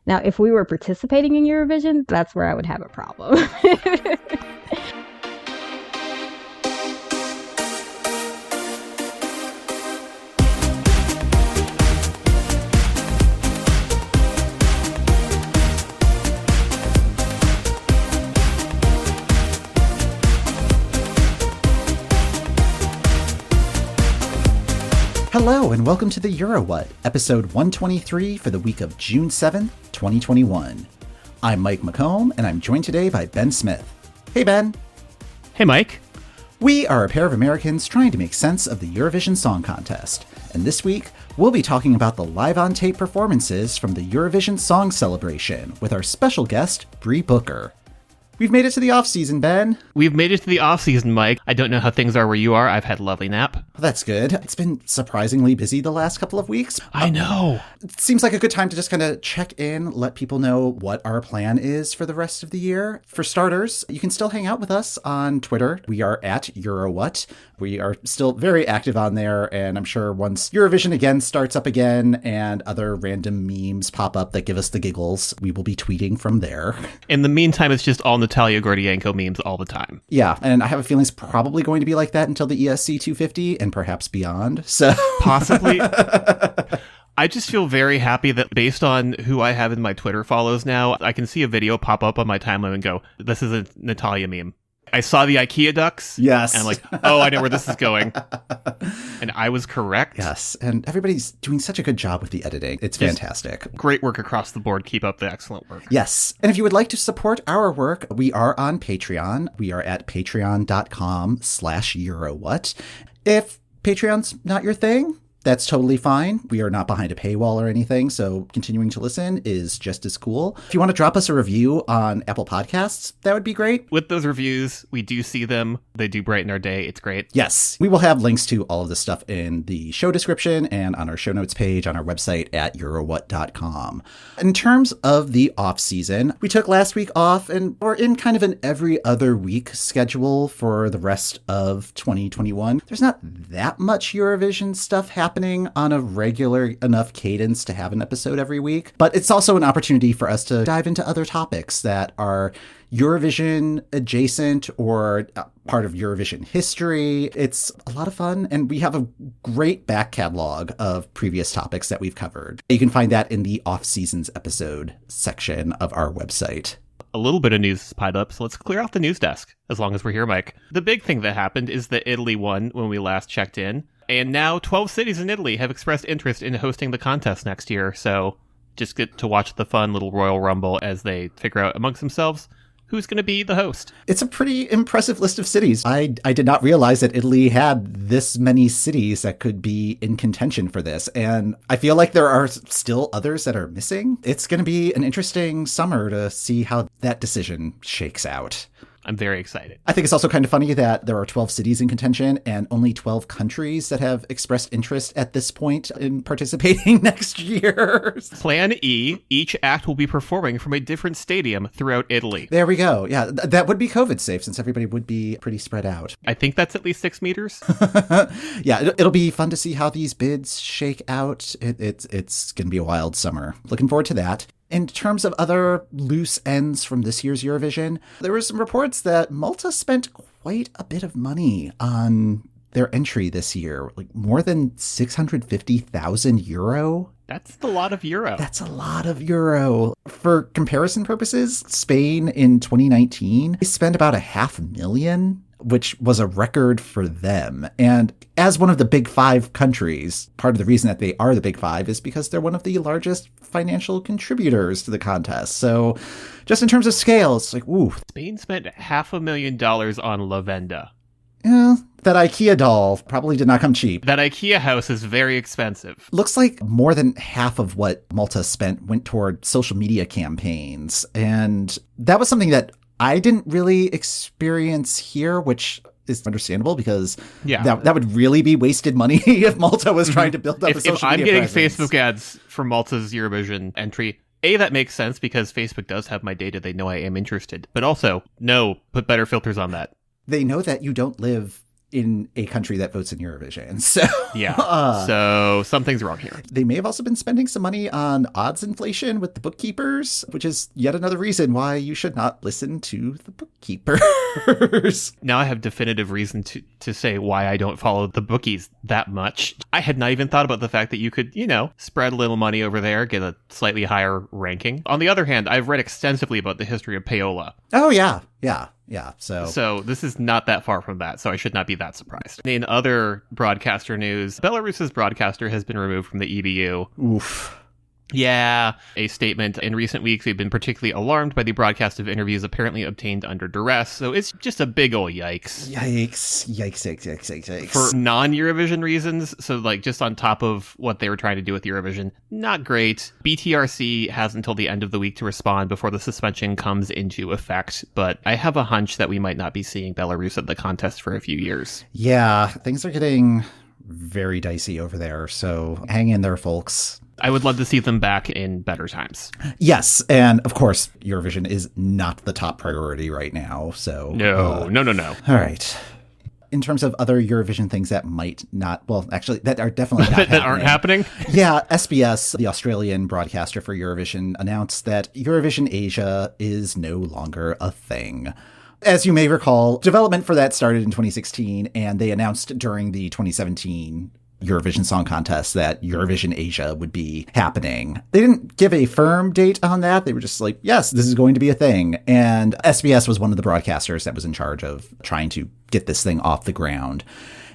Now, if we were participating in Eurovision, that's where I would have a problem. Hello and welcome to the Euro What, episode 123 for the week of June 7th, 2021. I'm Mike McComb and I'm joined today by Ben Smith. Hey Ben. Hey Mike. We are a pair of Americans trying to make sense of the Eurovision Song Contest, and this week we'll be talking about the live-on-tape performances from the Eurovision Song Celebration with our special guest, Bre Booker. We've made it to the off-season, Ben. We've made it to the off-season, Mike. I don't know how things are where you are. I've had a lovely nap. Well, that's good. It's been surprisingly busy the last couple of weeks. I know. It seems like a good time to just kind of check in, let people know what our plan is for the rest of the year. For starters, you can still hang out with us on Twitter. We are at EuroWhat. We are still very active on there, and I'm sure once Eurovision again starts up again and other random memes pop up that give us the giggles, we will be tweeting from there. In the meantime, it's just all Natalia Gordienko memes all the time. Yeah, and I have a feeling it's probably going to be like that until the ESC 250 and perhaps beyond. So possibly. I just feel very happy that based on who I have in my Twitter follows now, I can see a video pop up on my timeline and go, this is a Natalia meme. I saw the IKEA ducks. Yes. And I'm like, oh, I know where this is going. And I was correct. Yes. And everybody's doing such a good job with the editing. It's fantastic. Great work across the board. Keep up the excellent work. Yes. And if you would like to support our work, we are on Patreon. We are at patreon.com/EuroWhat. If Patreon's not your thing, that's totally fine. We are not behind a paywall or anything, so continuing to listen is just as cool. If you want to drop us a review on Apple Podcasts, that would be great. With those reviews, we do see them. They do brighten our day. It's great. Yes. We will have links to all of this stuff in the show description and on our show notes page on our website at eurowhat.com. In terms of the off season, we took last week off and we're in kind of an every other week schedule for the rest of 2021. There's not that much Eurovision stuff happening on a regular enough cadence to have an episode every week, but it's also an opportunity for us to dive into other topics that are Eurovision adjacent or part of Eurovision history. It's a lot of fun, and we have a great back catalog of previous topics that we've covered. You can find that in the off-seasons episode section of our website. A little bit of news is piled up, so let's clear out the news desk, as long as we're here, Mike. The big thing that happened is that Italy won when we last checked in, and now 12 cities in Italy have expressed interest in hosting the contest next year, so just get to watch the fun little Royal Rumble as they figure out amongst themselves who's going to be the host. It's a pretty impressive list of cities. I did not realize that Italy had this many cities that could be in contention for this. And I feel like there are still others that are missing. It's going to be an interesting summer to see how that decision shakes out. I'm very excited. I think it's also kind of funny that there are 12 cities in contention and only 12 countries that have expressed interest at this point in participating next year. Plan E, each act will be performing from a different stadium throughout Italy. There we go. Yeah, that would be COVID safe since everybody would be pretty spread out. I think that's at least 6 meters. Yeah, it'll be fun to see how these bids shake out. It's going to be a wild summer. Looking forward to that. In terms of other loose ends from this year's Eurovision, there were some reports that Malta spent quite a bit of money on their entry this year, like more than 650,000 euro. That's a lot of euro. That's a lot of euro. For comparison purposes, Spain in 2019, they spent about 500,000, which was a record for them. And as one of the big five countries, part of the reason that they are the big five is because they're one of the largest financial contributors to the contest. So just in terms of scale, it's like, ooh. Spain spent $500,000 on Lavenda. Yeah, that IKEA doll probably did not come cheap. That IKEA house is very expensive. Looks like more than half of what Malta spent went toward social media campaigns. And that was something that I didn't really experience here, which is understandable because that would really be wasted money if Malta was trying to build up a social media presence. If I'm getting Facebook ads for Malta's Eurovision entry, A, that makes sense because Facebook does have my data. They know I am interested. But also, no, put better filters on that. They know that you don't live in a country that votes in Eurovision. So yeah, so something's wrong here. They may have also been spending some money on odds inflation with the bookkeepers, which is yet another reason why you should not listen to the bookkeepers. Now I have definitive reason to say why I don't follow the bookies that much. I had not even thought about the fact that you could, spread a little money over there, get a slightly higher ranking. On the other hand, I've read extensively about the history of payola. Oh, yeah. So this is not that far from that, so I should not be that surprised. In other broadcaster news, Belarus's broadcaster has been removed from the EBU. Oof. Yeah, a statement. In recent weeks, we've been particularly alarmed by the broadcast of interviews apparently obtained under duress. So it's just a big ol' yikes. Yikes. For non-Eurovision reasons, so just on top of what they were trying to do with Eurovision, not great. BTRC has until the end of the week to respond before the suspension comes into effect. But I have a hunch that we might not be seeing Belarus at the contest for a few years. Yeah, things are getting very dicey over there. So hang in there, folks. I would love to see them back in better times. Yes, and of course, Eurovision is not the top priority right now, so... No. All right. In terms of other Eurovision things that might not... Well, actually, that are definitely not that aren't happening? Yeah, SBS, the Australian broadcaster for Eurovision, announced that Eurovision Asia is no longer a thing. As you may recall, development for that started in 2016, and they announced during the 2017 Eurovision Song Contest that Eurovision Asia would be happening. They didn't give a firm date on that. They were just like, yes, this is going to be a thing. And SBS was one of the broadcasters that was in charge of trying to get this thing off the ground.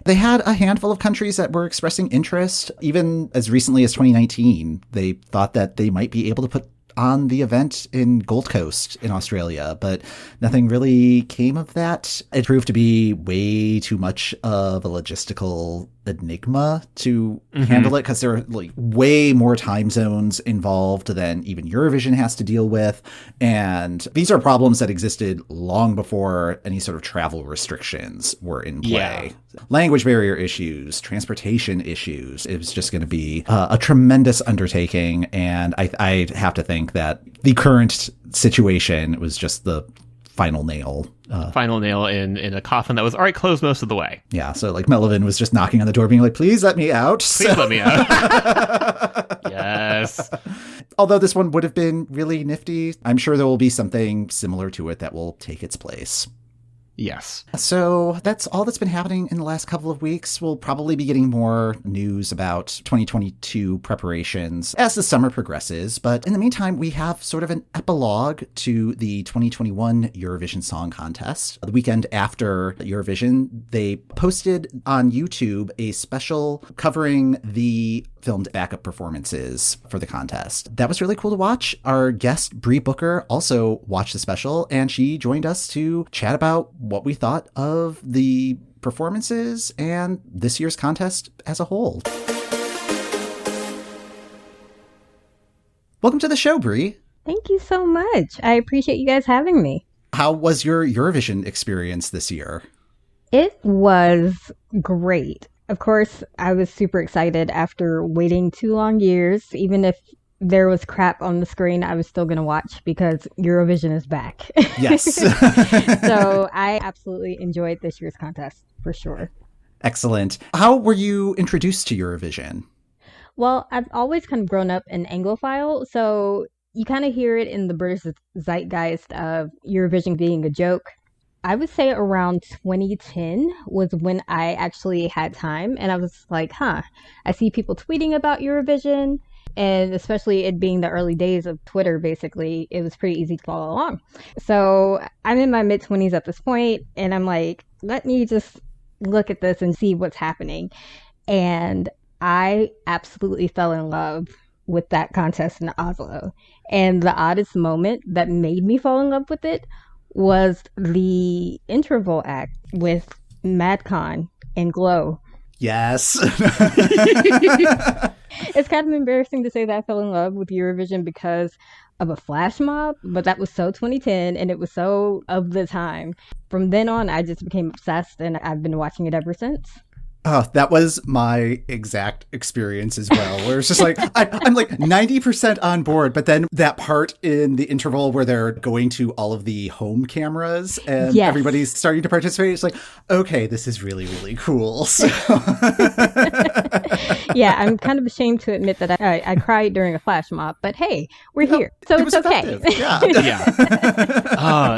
They had a handful of countries that were expressing interest. Even as recently as 2019, they thought that they might be able to put on the event in Gold Coast in Australia, but nothing really came of that. It proved to be way too much of a logistical enigma to handle it, because there are way more time zones involved than even Eurovision has to deal with. And these are problems that existed long before any sort of travel restrictions were in play. Yeah. Language barrier issues, transportation issues. It was just going to be a tremendous undertaking. And I have to think that the current situation was just the final nail. Final nail in a coffin that was already closed most of the way. Yeah, so Melvin was just knocking on the door being like, please let me out. Please let me out. Yes. Although this one would have been really nifty, I'm sure there will be something similar to it that will take its place. Yes. So that's all that's been happening in the last couple of weeks. We'll probably be getting more news about 2022 preparations as the summer progresses. But in the meantime, we have sort of an epilogue to the 2021 Eurovision Song Contest. The weekend after Eurovision, they posted on YouTube a special covering the filmed backup performances for the contest. That was really cool to watch. Our guest, Bre Booker, also watched the special, and she joined us to chat about what we thought of the performances and this year's contest as a whole. Welcome to the show, Bre. Thank you so much. I appreciate you guys having me. How was your Eurovision experience this year? It was great. Of course, I was super excited after waiting 2 long years. Even if there was crap on the screen, I was still going to watch because Eurovision is back. Yes. So I absolutely enjoyed this year's contest for sure. Excellent. How were you introduced to Eurovision? Well, I've always kind of grown up an Anglophile, so you kind of hear it in the British zeitgeist of Eurovision being a joke. I would say around 2010 was when I actually had time, and I was like, I see people tweeting about Eurovision, and especially it being the early days of Twitter, basically, it was pretty easy to follow along. So I'm in my mid-20s at this point, and I'm like, let me just look at this and see what's happening. And I absolutely fell in love with that contest in Oslo. And the oddest moment that made me fall in love with it was the interval act with Madcon and Glow. Yes. It's kind of embarrassing to say that I fell in love with Eurovision because of a flash mob, but that was so 2010 and it was so of the time. From then on, I just became obsessed and I've been watching it ever since. Oh, that was my exact experience as well, where it's just like, I'm like 90% on board, but then that part in the interval where they're going to all of the home cameras and Yes. everybody's starting to participate, it's like, okay, this is really, really cool. So. Yeah, I'm kind of ashamed to admit that I cried during a flash mob, but hey, we're here, so It it's was okay. effective. Yeah.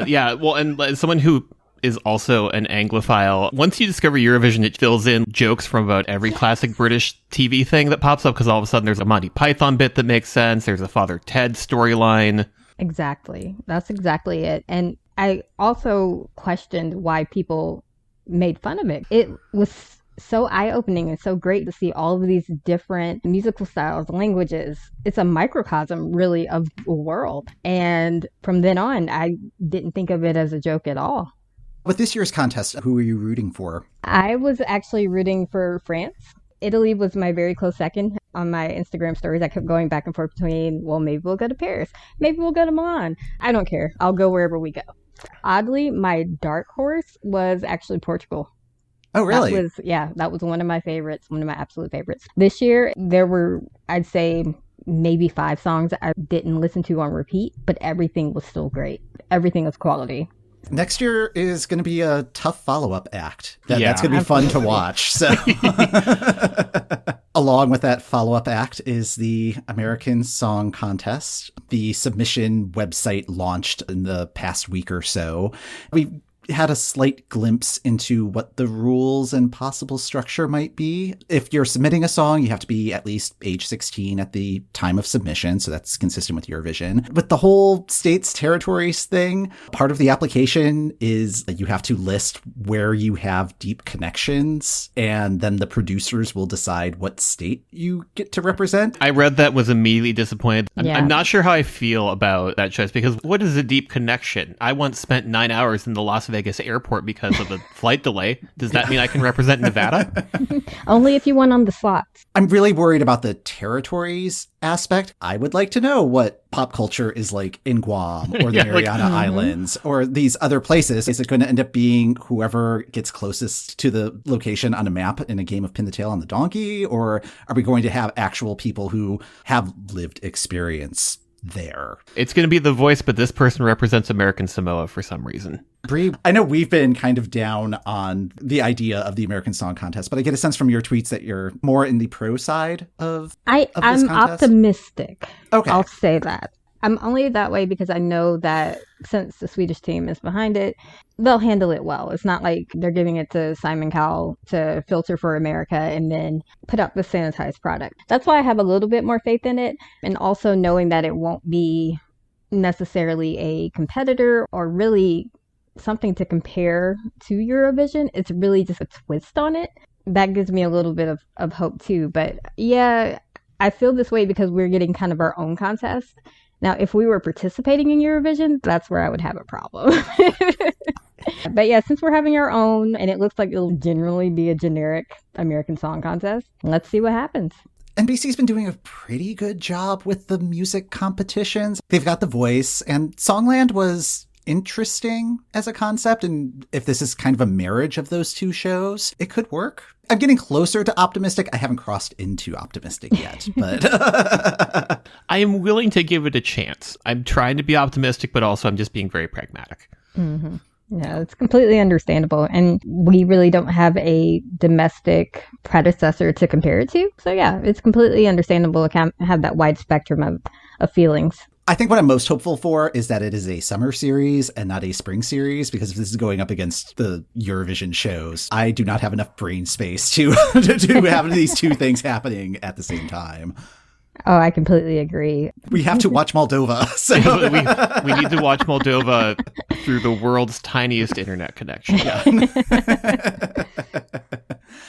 Yeah. Well, and as someone who is also an Anglophile, once you discover Eurovision, it fills in jokes from about every classic British TV thing that pops up, because all of a sudden there's a Monty Python bit that makes sense. There's a Father Ted storyline. Exactly. That's exactly it. And I also questioned why people made fun of it. It was so eye-opening and so great to see all of these different musical styles, languages. It's a microcosm, really, of the world. And from then on, I didn't think of it as a joke at all. With this year's contest, who were you rooting for? I was actually rooting for France. Italy was my very close second. On my Instagram stories, I kept going back and forth between, well, maybe we'll go to Paris. Maybe we'll go to Milan. I don't care. I'll go wherever we go. Oddly, my dark horse was actually Portugal. Oh, really? That was one of my favorites, one of my absolute favorites. This year, there were, I'd say, maybe 5 songs I didn't listen to on repeat, but everything was still great. Everything was quality. Next year is going to be a tough follow-up act. Yeah, That's going to be fun to watch. So, along with that follow-up act is the American Song Contest. The submission website launched in the past week or so. We had a slight glimpse into what the rules and possible structure might be. If you're submitting a song, you have to be at least age 16 at the time of submission, so that's consistent with Eurovision. With the whole states, territories thing, part of the application is that you have to list where you have deep connections, and then the producers will decide what state you get to represent. I read that, was immediately disappointed. Yeah. I'm not sure how I feel about that choice, because what is a deep connection? I once spent 9 hours in the Las Vegas airport because of a flight delay. Does that mean I can represent Nevada? Only if you won on the slots. I'm really worried about the territories aspect. I would like to know what pop culture is like in Guam or the Yeah, Mariana Islands or these other places. Is it going to end up being whoever gets closest to the location on a map in a game of pin the tail on the donkey? Or are we going to have actual people who have lived experience there? It's going to be The Voice, but this person represents American Samoa for some reason. Bre, I know we've been kind of down on the idea of the American Song Contest, but I get a sense from your tweets that you're more in the pro side of this I'm contest. optimistic. Okay. I'll say that. I'm only that way because I know that since the Swedish team is behind it, they'll handle it well. It's not like they're giving it to Simon Cowell to filter for America and then put out the sanitized product. That's why I have a little bit more faith in it. And also knowing that it won't be necessarily a competitor or really something to compare to Eurovision. It's really just a twist on it. That gives me a little bit of hope too. But yeah, I feel this way because we're getting kind of our own contest. Now, if we were participating in Eurovision, that's where I would have a problem. But yeah, since we're having our own, and it looks like it'll generally be a generic American Song Contest, let's see what happens. NBC's been doing a pretty good job with the music competitions. They've got The Voice, and Songland was interesting as a concept, and if this is kind of a marriage of those two shows, it could work. I'm getting closer to optimistic. I haven't crossed into optimistic yet, but I am willing to give it a chance. I'm trying to be optimistic, but also I'm just being very pragmatic. Mm-hmm. Yeah, it's completely understandable. And we really don't have a domestic predecessor to compare it to. So yeah, it's completely understandable to have that wide spectrum of feelings. I think what I'm most hopeful for is that it is a summer series and not a spring series, because if this is going up against the Eurovision shows, I do not have enough brain space to have these two things happening at the same time. Oh, I completely agree. We have to watch Moldova. So. we need to watch Moldova through the world's tiniest internet connection. Yeah.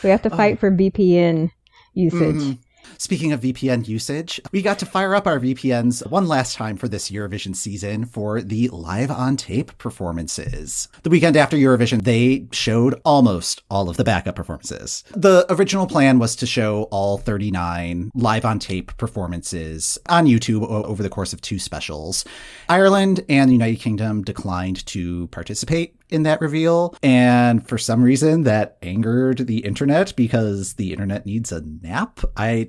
We have to fight for VPN usage. Mm-hmm. Speaking of VPN usage, we got to fire up our VPNs one last time for this Eurovision season for the live on tape performances. The weekend after Eurovision, they showed almost all of the backup performances. The original plan was to show all 39 live on tape performances on YouTube over the course of 2 specials. Ireland and the United Kingdom declined to participate. in that reveal. And for some reason that angered the internet because the internet needs a nap. I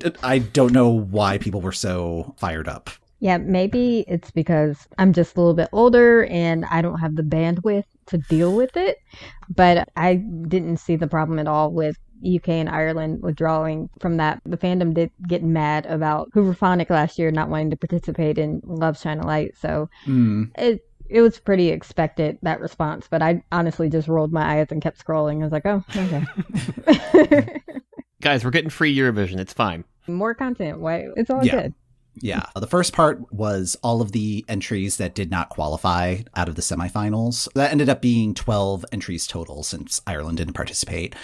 don't know why people were so fired up. Yeah, maybe it's because I'm just a little bit older and I don't have the bandwidth to deal with it. But I didn't see the problem at all with UK and Ireland withdrawing from that. The fandom did get mad about Hooverphonic last year not wanting to participate in Love Shine a Light. So it was pretty expected, that response. But I honestly just rolled my eyes and kept scrolling. I was like, oh, okay. Guys, we're getting free Eurovision. It's fine. More content. Why? It's all good. Yeah. The first part was all of the entries that did not qualify out of the semifinals. That ended up being 12 entries total since Ireland didn't participate.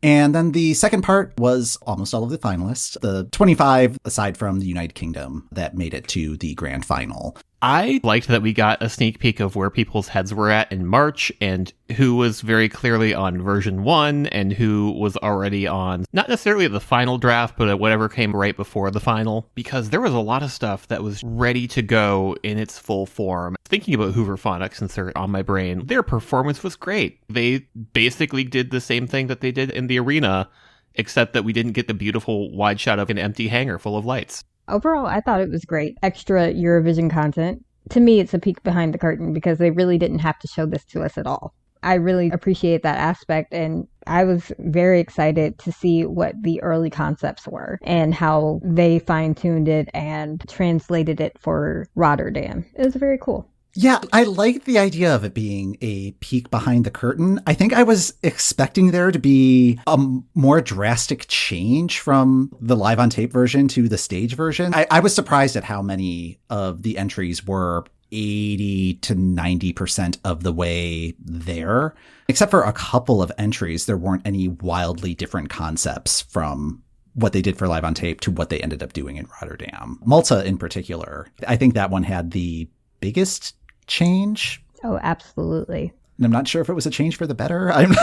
And then the second part was almost all of the finalists, the 25 aside from the United Kingdom that made it to the grand final. I liked that we got a sneak peek of where people's heads were at in March and who was very clearly on version 1 and who was already on not necessarily the final draft, but whatever came right before the final, because there was a lot of stuff that was ready to go in its full form. Thinking about Hooverphonic, since they're on my brain, their performance was great. They basically did the same thing that they did in the arena, except that we didn't get the beautiful wide shot of an empty hangar full of lights. Overall, I thought it was great. Extra Eurovision content. To me, it's a peek behind the curtain because they really didn't have to show this to us at all. I really appreciate that aspect, and I was very excited to see what the early concepts were and how they fine-tuned it and translated it for Rotterdam. It was very cool. Yeah, I like the idea of it being a peek behind the curtain. I think I was expecting there to be a more drastic change from the live on tape version to the stage version. I was surprised at how many of the entries were 80 to 90% of the way there. Except for a couple of entries, there weren't any wildly different concepts from what they did for live on tape to what they ended up doing in Rotterdam. Malta in particular, I think that one had the biggest change. Oh, absolutely. And I'm not sure if it was a change for the better. I'm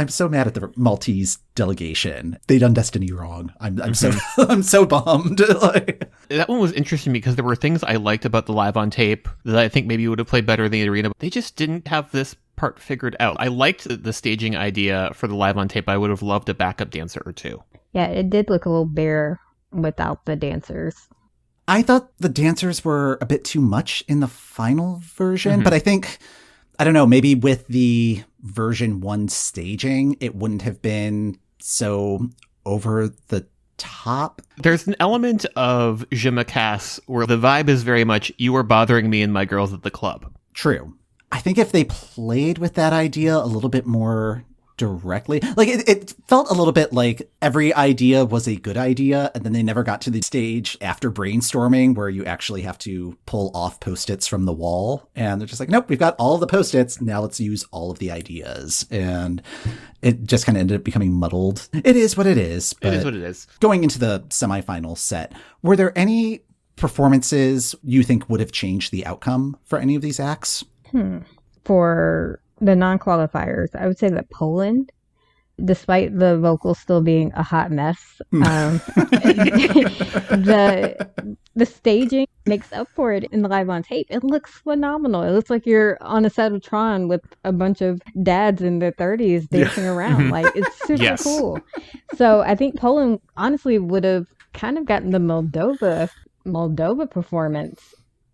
so mad at the Maltese delegation. They done Destiny wrong. I'm so bummed. That one was interesting because there were things I liked about the live on tape that I think maybe would have played better in the arena. But they just didn't have this part figured out. I liked the staging idea for the live on tape. I would have loved a backup dancer or two. Yeah, it did look a little bare without the dancers. I thought the dancers were a bit too much in the final version, but I think, I don't know, maybe with the version 1 staging, it wouldn't have been so over the top. There's an element of Je me casse where the vibe is very much, you are bothering me and my girls at the club. True. I think if they played with that idea a little bit more directly, like it felt a little bit like every idea was a good idea and then they never got to the stage after brainstorming where you actually have to pull off post-its from the wall, and they're just like, nope, we've got all the post-its, now let's use all of the ideas, and it just kind of ended up becoming muddled. It is what it is. But it is what it is. Going into the semifinal set, were there any performances you think would have changed the outcome for any of these acts? For the non-qualifiers, I would say that Poland, despite the vocals still being a hot mess, the staging makes up for it in the live on tape. It looks phenomenal. It looks like you're on a set of Tron with a bunch of dads in their 30s dancing around. Like, it's super cool. So I think Poland honestly would have kind of gotten the Moldova performance.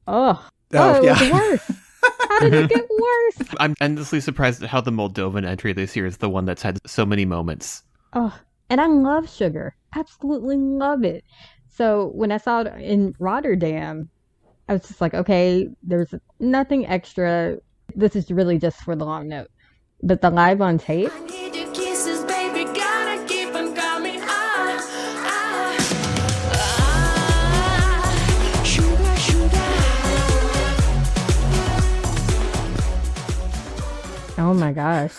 It was worse. How did it get worse? I'm endlessly surprised at how the Moldovan entry this year is the one that's had so many moments. Oh, and I love sugar. Absolutely love it. So when I saw it in Rotterdam, I was just like, okay, there's nothing extra. This is really just for the long note. But the live on tape, oh my gosh.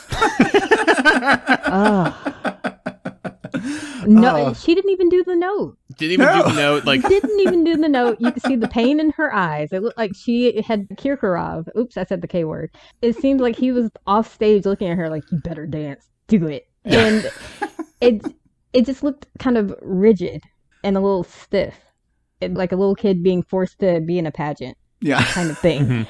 No, she didn't even do the note. Didn't even do the note. Didn't even do the note. You could see the pain in her eyes. It looked like she had Kirkorov. Oops, I said the K word. It seemed like he was off stage looking at her like, you better dance. Do it. And it just looked kind of rigid and a little stiff. Like a little kid being forced to be in a pageant. Yeah. kind of thing.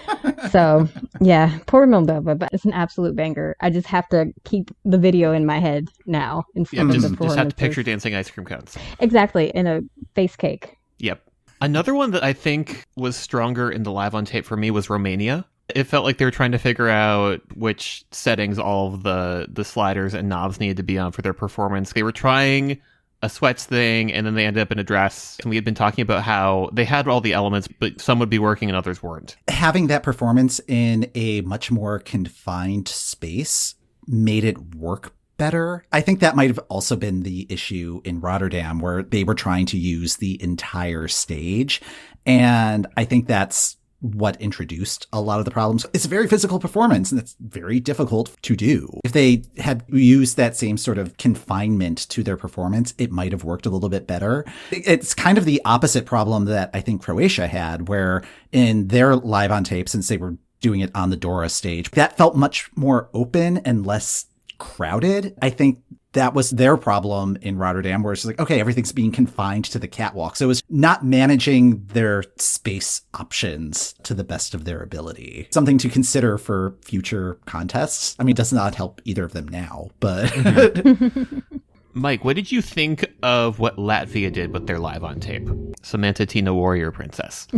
So, yeah, poor Moldova, but it's an absolute banger. I just have to keep the video in my head now instead of the Just have to performances. picture dancing ice cream cones. Exactly, in a face cake. Yep. Another one that I think was stronger in the live on tape for me was Romania. It felt like they were trying to figure out which settings all of the sliders and knobs needed to be on for their performance. They were trying a sweats thing, and then they ended up in a dress. And we had been talking about how they had all the elements, but some would be working and others weren't. Having that performance in a much more confined space made it work better. I think that might have also been the issue in Rotterdam, where they were trying to use the entire stage. And I think that's what introduced a lot of the problems. It's a very physical performance, and it's very difficult to do. If they had used that same sort of confinement to their performance, it might have worked a little bit better. It's kind of the opposite problem that I think Croatia had, where in their live on tape, since they were doing it on the Dora stage, that felt much more open and less crowded. I think that was their problem in Rotterdam, where it's like, okay, everything's being confined to the catwalk. So it was not managing their space options to the best of their ability. Something to consider for future contests. I mean, it does not help either of them now, but... Mike, what did you think of what Latvia did with their live on tape? Samantha Tina Warrior Princess.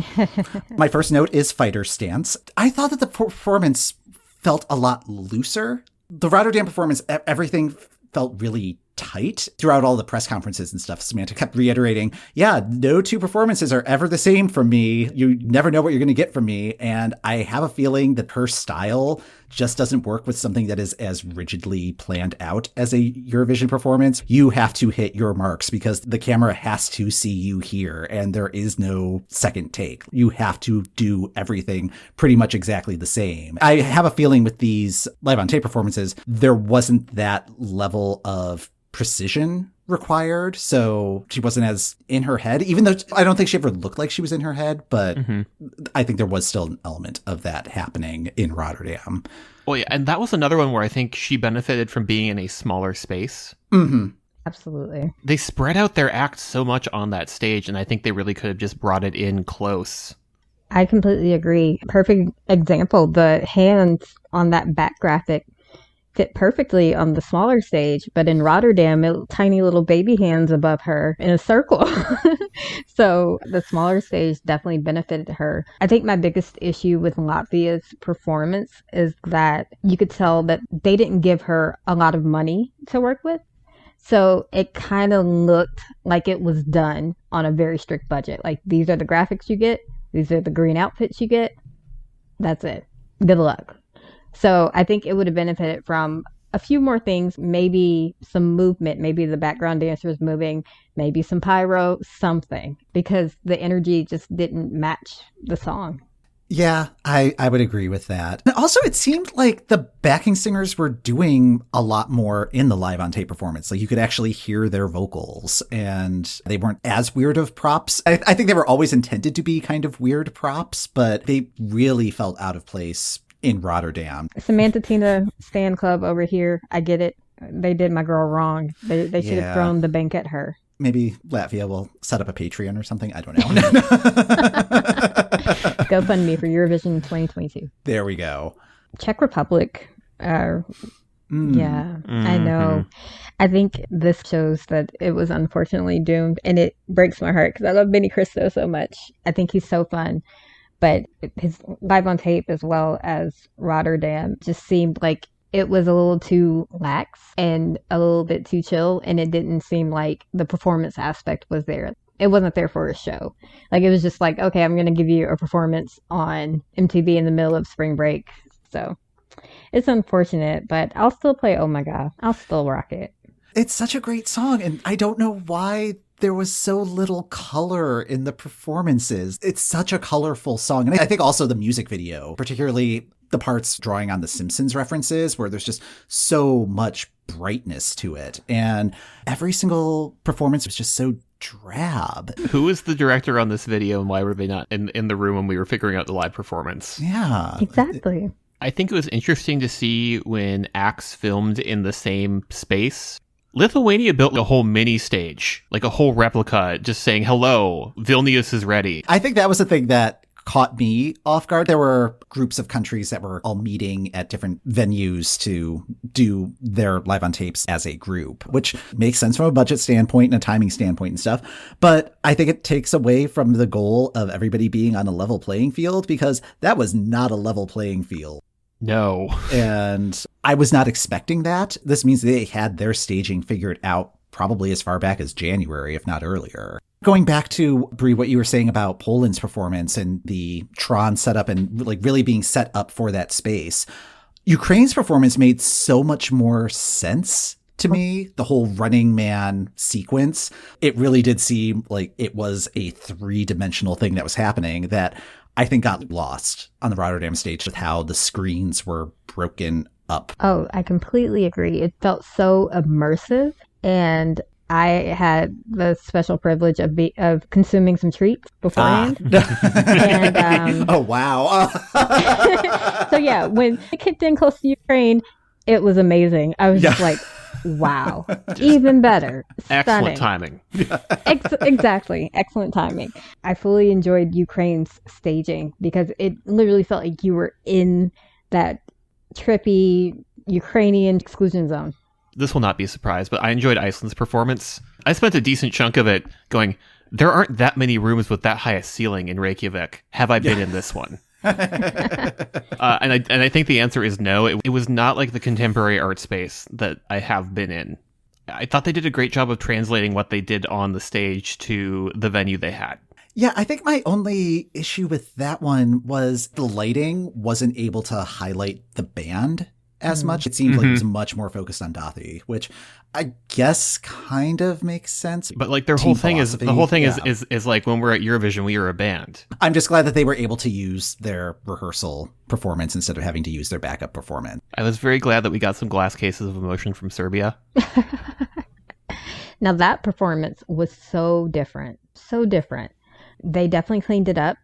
My first note is fighter stance. I thought that the performance felt a lot looser. The Rotterdam performance, everything felt really tight throughout all the press conferences and stuff. Samantha kept reiterating, yeah, no two performances are ever the same from me. You never know what you're going to get from me. And I have a feeling that her style just doesn't work with something that is as rigidly planned out as a Eurovision performance. You have to hit your marks because the camera has to see you here, and there is no second take. You have to do everything pretty much exactly the same. I have a feeling with these live on tape performances, there wasn't that level of precision required, so she wasn't as in her head, even though I don't think she ever looked like she was in her head, but I think there was still an element of that happening in Rotterdam. Well, yeah, and that was another one where I think she benefited from being in a smaller space. Absolutely. They spread out their act so much on that stage, and I think they really could have just brought it in close. I completely agree. Perfect example. The hands on that back graphic fit perfectly on the smaller stage, but in Rotterdam, tiny little baby hands above her in a circle. So the smaller stage definitely benefited her. I think my biggest issue with Latvia's performance is that you could tell that they didn't give her a lot of money to work with. So it kind of looked like it was done on a very strict budget. Like, these are the graphics you get. These are the green outfits you get. That's it. Good luck. So I think it would have benefited from a few more things, maybe some movement, maybe the background dancers moving, maybe some pyro, something, because the energy just didn't match the song. Yeah, I would agree with that. And also, it seemed like the backing singers were doing a lot more in the live on tape performance. Like, you could actually hear their vocals, and they weren't as weird of props. I think they were always intended to be kind of weird props, but they really felt out of place in Rotterdam. Samantha Tina Stan Club over here. I get it. They did my girl wrong. They should have thrown the bank at her. Maybe Latvia will set up a Patreon or something. I don't know. GoFundMe for Eurovision 2022. There we go. Czech Republic. Yeah, I know. I think this shows that it was unfortunately doomed, and it breaks my heart because I love Benny Cristo so much. I think he's so fun. But his live on tape, as well as Rotterdam, just seemed like it was a little too lax and a little bit too chill. And it didn't seem like the performance aspect was there. It wasn't there for a show. Like, it was just like, okay, I'm going to give you a performance on MTV in the middle of spring break. So it's unfortunate, but I'll still play Oh My God. I'll still rock it. It's such a great song. And I don't know why there was so little color in the performances. It's such a colorful song. And I think also the music video, particularly the parts drawing on the Simpsons references, where there's just so much brightness to it. And every single performance was just so drab. Who is the director on this video, and why were they not in the room when we were figuring out the live performance? Yeah. Exactly. I think it was interesting to see when acts filmed in the same space. Lithuania built a whole mini stage, like a whole replica, just saying, hello, Vilnius is ready. I think that was the thing that caught me off guard. There were groups of countries that were all meeting at different venues to do their live on tapes as a group, which makes sense from a budget standpoint and a timing standpoint and stuff. But I think it takes away from the goal of everybody being on a level playing field, because that was not a level playing field. No. And I was not expecting that. This means they had their staging figured out probably as far back as January, if not earlier. Going back to, Bre, what you were saying about Poland's performance and the Tron setup and like really being set up for that space, Ukraine's performance made so much more sense to me. The whole Running Man sequence, it really did seem like it was a three-dimensional thing that was happening that I think got lost on the Rotterdam stage with how the screens were broken up. Oh, I completely agree. It felt so immersive, and I had the special privilege of consuming some treats beforehand. And, oh, wow. So yeah, when it kicked in close to Ukraine, it was amazing. I was just like, wow, even better. Excellent Stunning. timing. Exactly. Excellent timing. I fully enjoyed Ukraine's staging because it literally felt like you were in that trippy Ukrainian exclusion zone. This will not be a surprise, but I enjoyed Iceland's performance. I spent a decent chunk of it going, there aren't that many rooms with that high a ceiling in Reykjavik. Have I been in this one? And I think the answer is no. It was not like the contemporary art space that I have been in. I thought they did a great job of translating what they did on the stage to the venue they had. Yeah, I think my only issue with that one was the lighting wasn't able to highlight the band as much. It seemed like it was much more focused on Dathi, which I guess kind of makes sense. But like their whole thing is, is like when we're at Eurovision, we are a band. I'm just glad that they were able to use their rehearsal performance instead of having to use their backup performance. I was very glad that we got some glass cases of emotion from Serbia. Now that performance was so different. So different. They definitely cleaned it up.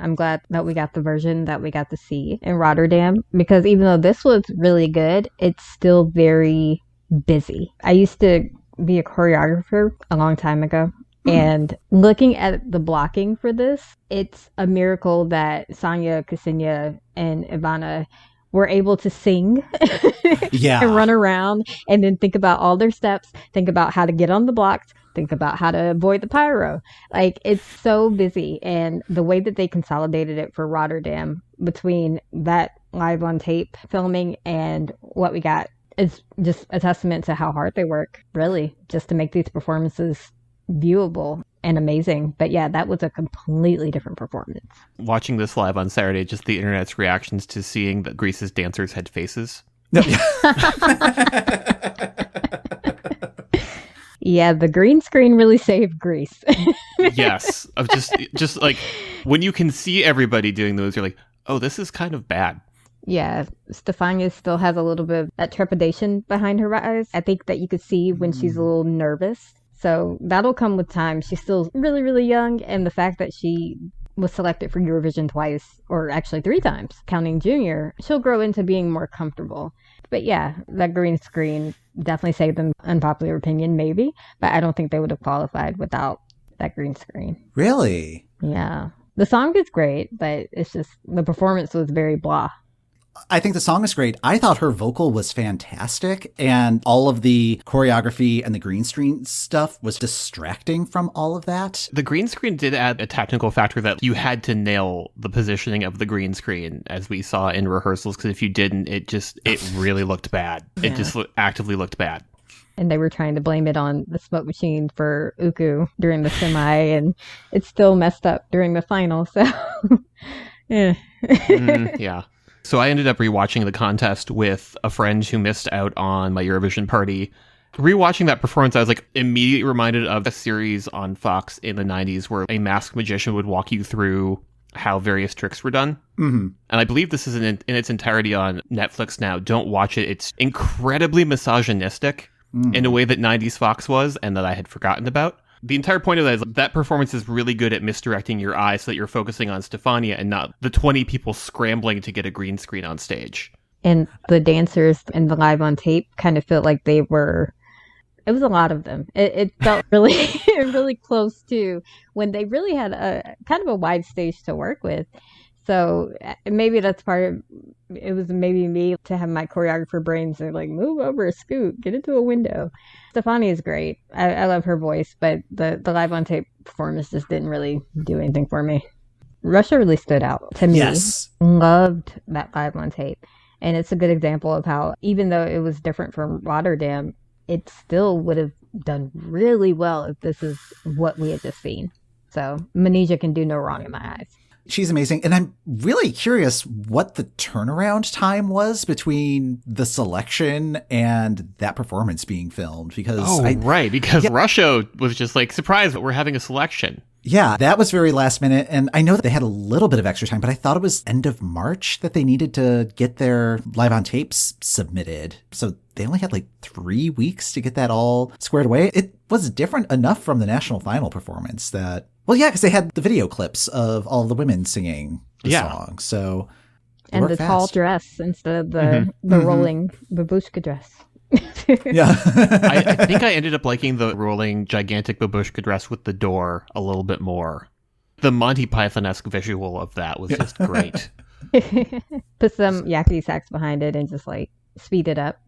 I'm glad that we got the version that we got to see in Rotterdam, because even though this was really good, it's still very busy. I used to be a choreographer a long time ago, and looking at the blocking for this, it's a miracle that Sanya, Ksenia, and Ivana were able to sing and run around and then think about all their steps, think about how to get on the blocks, think about how to avoid the pyro. Like, it's so busy. And the way that they consolidated it for Rotterdam between that live on tape filming and what we got is just a testament to how hard they work, really, just to make these performances viewable and amazing. But yeah, that was a completely different performance. Watching this live on Saturday, just the internet's reactions to seeing that Greece's dancers had faces. Yeah, the green screen really saved Greece. Yes, of just like when you can see everybody doing those, you're like, oh, this is kind of bad. Yeah, Stefania still has a little bit of that trepidation behind her eyes. I think that you could see when she's a little nervous. So that'll come with time. She's still really, really young. And the fact that she was selected for Eurovision twice, or actually 3 times, counting junior, she'll grow into being more comfortable. But yeah, that green screen definitely saved them. Unpopular opinion, maybe. But I don't think they would have qualified without that green screen. Really? Yeah. The song is great, but it's just the performance was very blah. I think the song is great. I thought her vocal was fantastic, and all of the choreography and the green screen stuff was distracting from all of that. The green screen did add a technical factor that you had to nail the positioning of the green screen, as we saw in rehearsals, because if you didn't, it really looked bad. Yeah. It just actively looked bad. And they were trying to blame it on the smoke machine for Uku during the semi, and it still messed up during the final, so yeah. Yeah. So I ended up rewatching the contest with a friend who missed out on my Eurovision party. Rewatching that performance, I was like immediately reminded of a series on Fox in the 90s where a masked magician would walk you through how various tricks were done. Mm-hmm. And I believe this is in its entirety on Netflix now. Don't watch it. It's incredibly misogynistic in a way that 90s Fox was and that I had forgotten about. The entire point of that is that performance is really good at misdirecting your eye so that you're focusing on Stefania and not the 20 people scrambling to get a green screen on stage. And the dancers in the live on tape kind of felt like they were It was a lot of them. It felt really, really close to when they really had a kind of a wide stage to work with. So maybe that's part of it. Was maybe me to have my choreographer brains are like, move over, scoot, get into a window. Stefani is great. I love her voice, but the live on tape performance just didn't really do anything for me. Russia really stood out to me. Yes. Loved that live on tape. And it's a good example of how, even though it was different from Rotterdam, it still would have done really well if this is what we had just seen. So Manesia can do no wrong in my eyes. She's amazing. And I'm really curious what the turnaround time was between the selection and that performance being filmed. Because because Russia was just like, surprise, but we're having a selection. Yeah, that was very last minute. And I know that they had a little bit of extra time, but I thought it was end of March that they needed to get their live on tapes submitted. So they only had like 3 weeks to get that all squared away. It was different enough from the national final performance that, well, yeah, because they had the video clips of all the women singing the song. So and the tall dress instead of the rolling babushka dress. Yeah. I think I ended up liking the rolling gigantic babushka dress with the door a little bit more. The Monty Python-esque visual of that was just great. Put some yakety sax behind it and just like speed it up.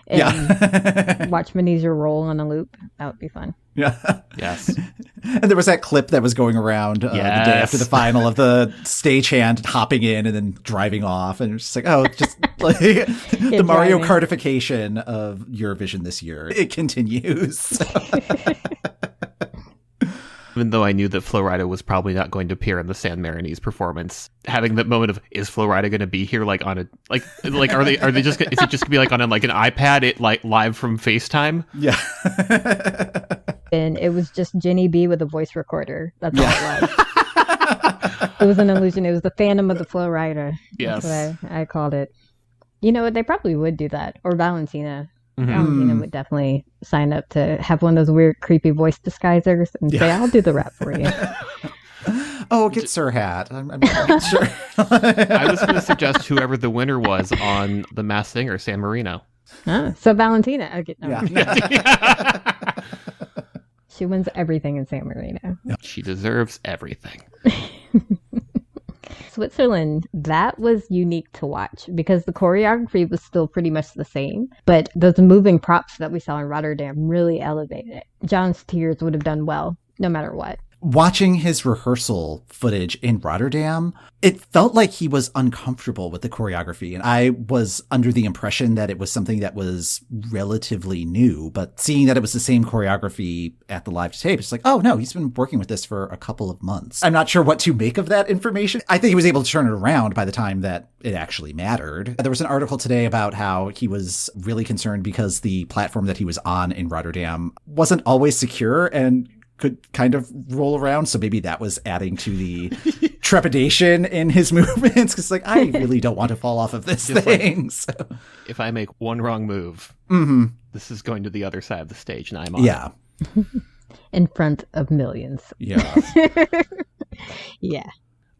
And watch Manesia roll on a loop. That would be fun. Yeah. Yes. And there was that clip that was going around the day after the final of the stagehand hopping in and then driving off. And it's just like, oh, just like the Mario Kartification of Eurovision this year. It continues. Even though I knew that Flo Rida was probably not going to appear in the San Marinese performance, having that moment of, is Flo Rida going to be here like on a are they just is it just gonna be like on like an iPad like live from FaceTime? Yeah. And it was just Jenny B with a voice recorder. That's all it was. It was an illusion. It was the Phantom of the Flo Rida. Yes. That's what I called it. You know what? They probably would do that. Or Valentina. Mm-hmm. Valentina would definitely sign up to have one of those weird, creepy voice disguisers and say, I'll do the rap for you. Oh, get Sir Hat. I'm not sure. I was going to suggest whoever the winner was on The Masked Singer, San Marino. So Valentina. Okay, no. Yeah. She wins everything in San Marino. She deserves everything. Switzerland, that was unique to watch because the choreography was still pretty much the same, but those moving props that we saw in Rotterdam really elevated it. John's tears would have done well, no matter what. Watching his rehearsal footage in Rotterdam, it felt like he was uncomfortable with the choreography. And I was under the impression that it was something that was relatively new, but seeing that it was the same choreography at the live tape, it's like, oh no, he's been working with this for a couple of months. I'm not sure what to make of that information. I think he was able to turn it around by the time that it actually mattered. There was an article today about how he was really concerned because the platform that he was on in Rotterdam wasn't always secure and could kind of roll around. So maybe that was adding to the trepidation in his movements. Because like, I really don't want to fall off of this thing. So. If I make one wrong move, this is going to the other side of the stage and I'm on it. In front of millions. Yeah. Yeah.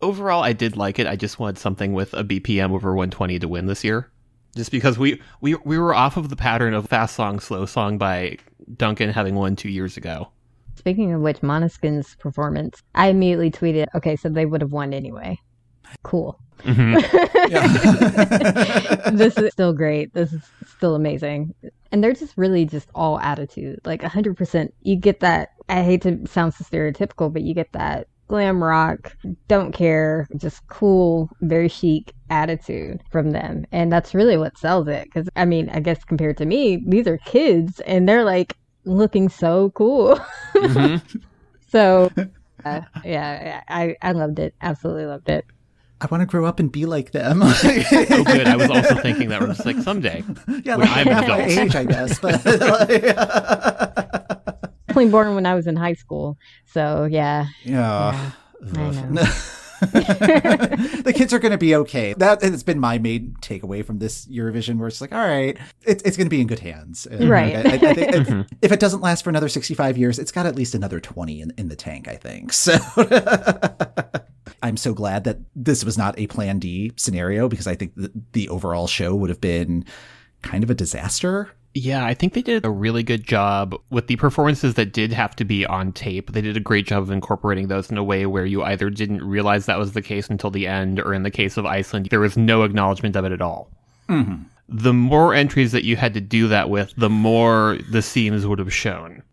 Overall, I did like it. I just wanted something with a BPM over 120 to win this year. Just because we were off of the pattern of fast song, slow song by Duncan having won 2 years ago. Speaking of which, Måneskin's performance, I immediately tweeted, okay, so they would have won anyway. Cool. Mm-hmm. This is still great. This is still amazing. And they're just really just all attitude. Like 100%. You get that, I hate to sound so stereotypical, but you get that glam rock, don't care, just cool, very chic attitude from them. And that's really what sells it. Because, I mean, I guess compared to me, these are kids and they're like, looking so cool. So I loved it, absolutely loved it. I want to grow up and be like them. Oh good, I was also thinking that. We're just like, someday when I'm an adult, age, I guess, but definitely born when I was in high school, so yeah. I know. The kids are going to be okay. That has been my main takeaway from this Eurovision, where it's like, all right, it's going to be in good hands. Right. I think if it doesn't last for another 65 years, it's got at least another 20 in the tank, I think. So I'm so glad that this was not a Plan D scenario, because I think the overall show would have been kind of a disaster Yeah, I think they did a really good job with the performances that did have to be on tape. They did a great job of incorporating those in a way where you either didn't realize that was the case until the end, or in the case of Iceland, there was no acknowledgement of it at all. Mm-hmm. The more entries that you had to do that with, the more the seams would have shown.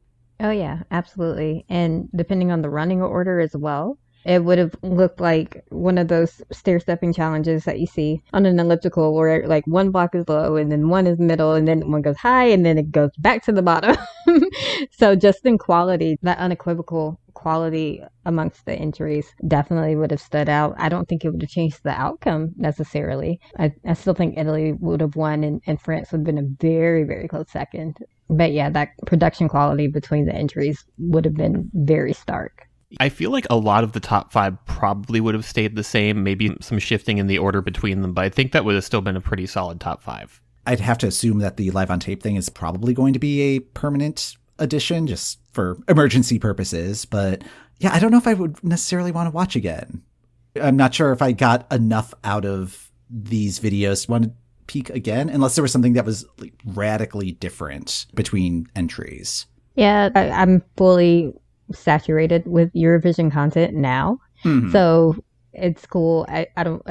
Oh, yeah, absolutely. And depending on the running order as well, it would have looked like one of those stair-stepping challenges that you see on an elliptical where like one block is low and then one is middle and then one goes high and then it goes back to the bottom. So just in quality, that unequivocal quality amongst the entries definitely would have stood out. I don't think it would have changed the outcome necessarily. I still think Italy would have won and France would have been a very, very close second. But yeah, that production quality between the entries would have been very stark. I feel like a lot of the top 5 probably would have stayed the same, maybe some shifting in the order between them, but I think that would have still been a pretty solid top 5. I'd have to assume that the live on tape thing is probably going to be a permanent addition just for emergency purposes. But yeah, I don't know if I would necessarily want to watch again. I'm not sure if I got enough out of these videos to want to peek again, unless there was something that was like radically different between entries. Yeah, I'm fully saturated with Eurovision content now. Mm-hmm. So it's cool. I don't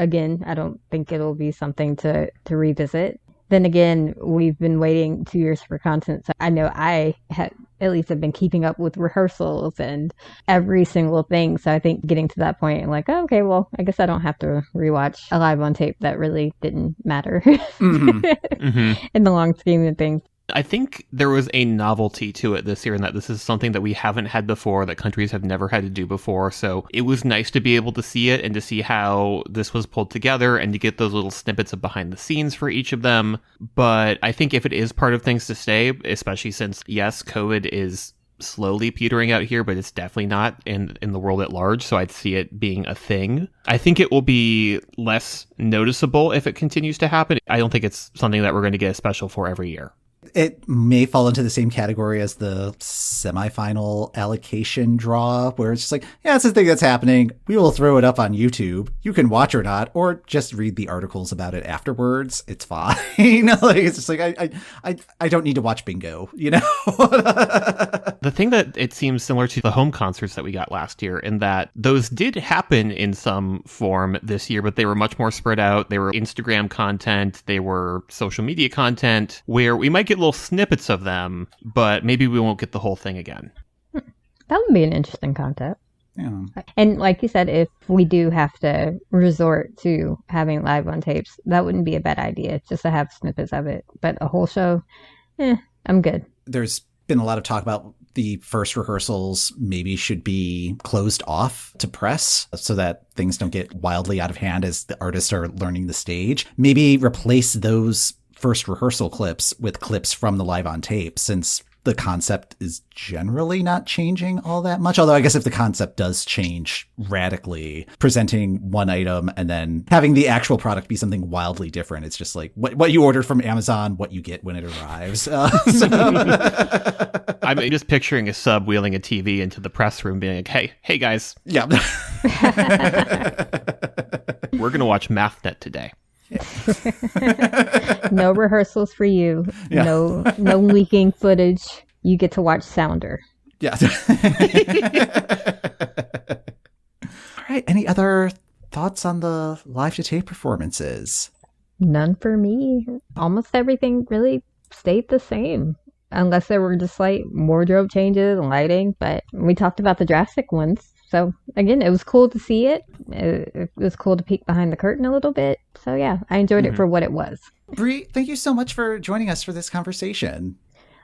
think it'll be something to revisit. Then again, we've been waiting 2 years for content. So I know I have been keeping up with rehearsals and every single thing. So I think getting to that point, I'm like, oh, okay, well, I guess I don't have to rewatch a live on tape that really didn't matter Mm-hmm. Mm-hmm. in the long scheme of things. I think there was a novelty to it this year in that this is something that we haven't had before, that countries have never had to do before. So it was nice to be able to see it and to see how this was pulled together and to get those little snippets of behind the scenes for each of them. But I think if it is part of things to stay, especially since, yes, COVID is slowly petering out here, but it's definitely not in the world at large. So I'd see it being a thing. I think it will be less noticeable if it continues to happen. I don't think it's something that we're going to get a special for every year. It may fall into the same category as the semifinal allocation draw, where it's just like, yeah, it's a thing that's happening. We will throw it up on YouTube. You can watch or not, or just read the articles about it afterwards. It's fine. Like, it's just like, I don't need to watch bingo, you know? The thing that it seems similar to the home concerts that we got last year, in that those did happen in some form this year, but they were much more spread out. They were Instagram content. They were social media content, where we might get little snippets of them, but maybe we won't get the whole thing again. That would be an interesting concept. Yeah. And like you said, if we do have to resort to having live on tapes, that wouldn't be a bad idea, just to have snippets of it. But a whole show, I'm good. There's been a lot of talk about the first rehearsals maybe should be closed off to press so that things don't get wildly out of hand as the artists are learning the stage. Maybe replace those first rehearsal clips with clips from the live on tape, since the concept is generally not changing all that much. Although I guess if the concept does change radically, presenting one item and then having the actual product be something wildly different, it's just like what you ordered from Amazon, what you get when it arrives. I'm just picturing a sub wheeling a TV into the press room being like, hey guys. Yeah. We're going to watch MathNet today. No rehearsals for you. Yeah. No leaking footage. You get to watch Sounder. Yeah. All right. Any other thoughts on the live to tape performances? None for me. Almost everything really stayed the same, unless there were just like wardrobe changes and lighting. But we talked about the drastic ones. So again, it was cool to see it. It was cool to peek behind the curtain a little bit. So yeah, I enjoyed it for what it was. Bre, thank you so much for joining us for this conversation.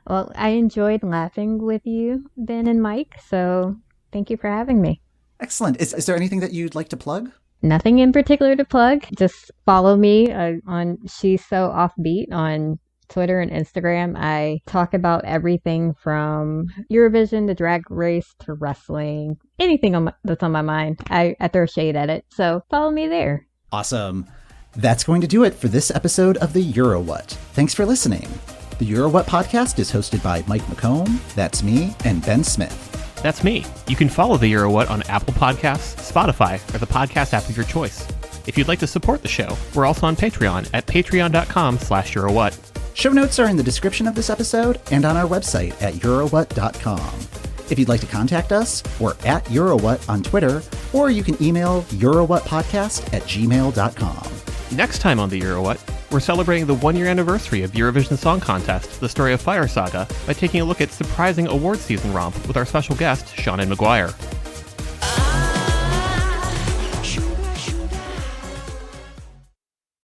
Well, I enjoyed laughing with you, Ben and Mike. So thank you for having me. Excellent. Is there anything that you'd like to plug? Nothing in particular to plug. Just follow me on She's So Offbeat on Twitter and Instagram. I talk about everything from Eurovision to Drag Race to wrestling, anything that's on my mind. I throw shade at it. So follow me there. Awesome. That's going to do it for this episode of the Euro What. Thanks for listening. The Euro What podcast is hosted by Mike McComb, that's me, and Ben Smith. That's me. You can follow the Euro What on Apple Podcasts, Spotify, or the podcast app of your choice. If you'd like to support the show, we're also on Patreon at patreon.com/EuroWhat. Show notes are in the description of this episode and on our website at eurowhat.com. If you'd like to contact us, we're at Eurowhat on Twitter, or you can email eurowhatpodcast@gmail.com. Next time on the Eurowhat, we're celebrating the 1-year anniversary of Eurovision Song Contest, The Story of Fire Saga, by taking a look at surprising award season romp with our special guest, Seanan McGuire.